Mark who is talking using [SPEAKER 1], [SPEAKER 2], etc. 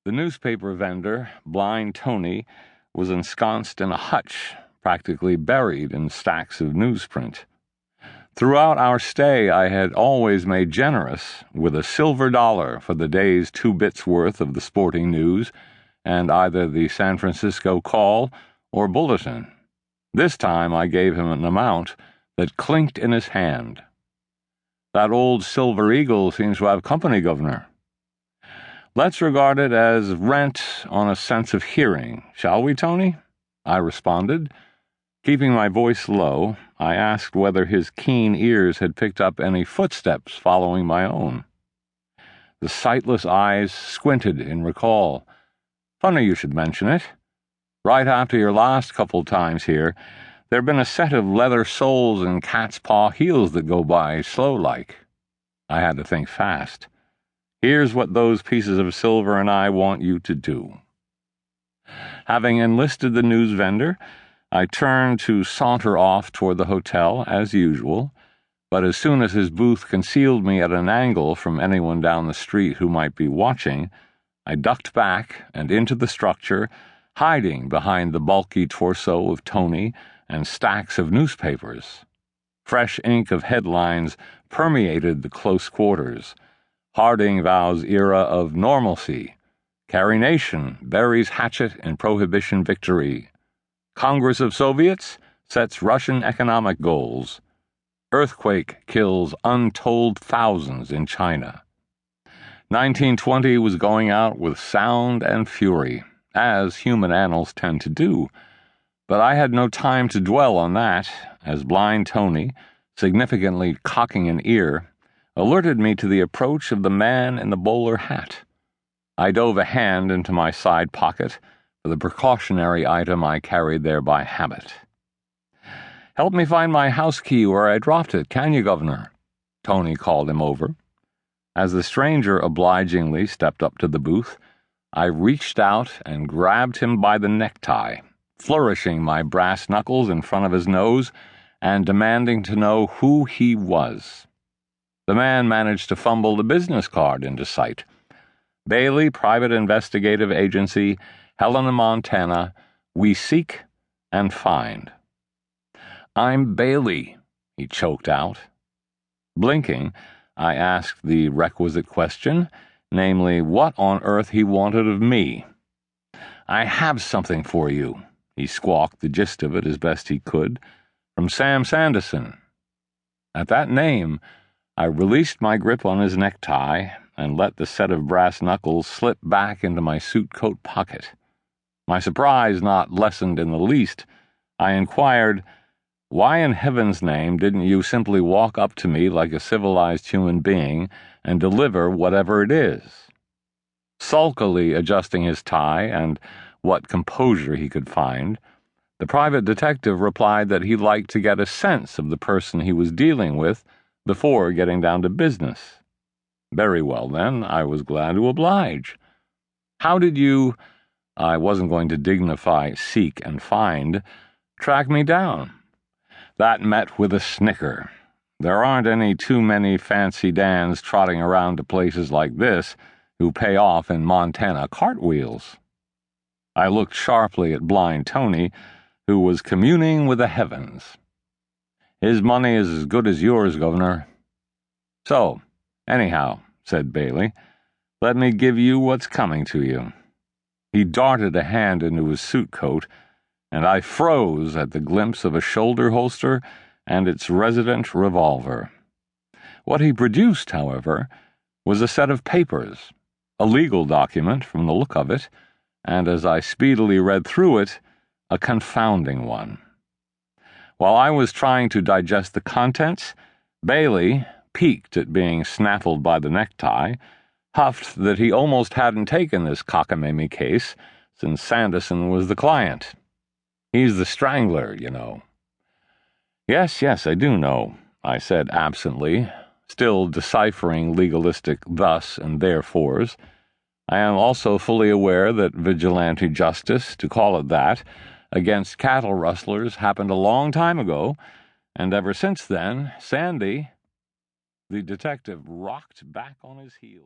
[SPEAKER 1] The newspaper vendor, Blind Tony, was ensconced in a hutch, practically buried in stacks of newsprint. Throughout our stay, I had always made generous with a silver dollar for the day's 2 bits worth of the sporting news and either the San Francisco Call or Bulletin. This time I gave him an amount that clinked in his hand. "That old Silver Eagle seems to have company, Governor." "Let's regard it as rent on a sense of hearing, shall we, Tony?" I responded. Keeping my voice low, I asked whether his keen ears had picked up any footsteps following my own. The sightless eyes squinted in recall. "Funny you should mention it. Right after your last couple times here, there'd been a set of leather soles and cat's paw heels that go by slow-like." I had to think fast. "Here's what those pieces of silver and I want you to do." Having enlisted the news vendor, I turned to saunter off toward the hotel, as usual, but as soon as his booth concealed me at an angle from anyone down the street who might be watching, I ducked back and into the structure, hiding behind the bulky torso of Tony and stacks of newspapers. Fresh ink of headlines permeated the close quarters. Harding vows era of normalcy. Carry Nation buries hatchet in Prohibition victory. Congress of Soviets sets Russian economic goals. Earthquake kills untold thousands in China. 1920 was going out with sound and fury, as human annals tend to do. But I had no time to dwell on that, as Blind Tony, significantly cocking an ear, alerted me to the approach of the man in the bowler hat. I dove a hand into my side pocket for the precautionary item I carried there by habit. "Help me find my house key where I dropped it, can you, Governor?" Tony called him over. As the stranger obligingly stepped up to the booth, I reached out and grabbed him by the necktie, flourishing my brass knuckles in front of his nose and demanding to know who he was. The man managed to fumble the business card into sight. "Bailey Private Investigative Agency, Helena, Montana. We seek and find." "I'm Bailey," he choked out. Blinking, I asked the requisite question, namely, what on earth he wanted of me. "I have something for you," he squawked the gist of it as best he could, "from Sam Sanderson." At that name, I released my grip on his necktie and let the set of brass knuckles slip back into my suit coat pocket. My surprise not lessened in the least, I inquired, "Why in heaven's name didn't you simply walk up to me like a civilized human being and deliver whatever it is?" Sulkily adjusting his tie and what composure he could find, the private detective replied that he liked to get a sense of the person he was dealing with before getting down to business. Very well, then, I was glad to oblige. "How did you—" I wasn't going to dignify seek and find, "track me down?" That met with a snicker. There aren't any too many fancy Dans trotting around to places like this who pay off in Montana cartwheels. I looked sharply at Blind Tony, who was communing with the heavens. "His money is as good as yours, Governor." "So, anyhow," said Bailey, "let me give you what's coming to you." He darted a hand into his suit coat, and I froze at the glimpse of a shoulder holster and its resident revolver. What he produced, however, was a set of papers, a legal document from the look of it, and as I speedily read through it, a confounding one. While I was trying to digest the contents, Bailey, piqued at being snaffled by the necktie, huffed that he almost hadn't taken this cockamamie case since Sanderson was the client. "He's the strangler, you know." Yes, I do know," I said absently, still deciphering legalistic thus and therefores. I am also fully aware that vigilante justice, to call it that, against cattle rustlers happened a long time ago, and ever since then, Sandy— The detective rocked back on his heels.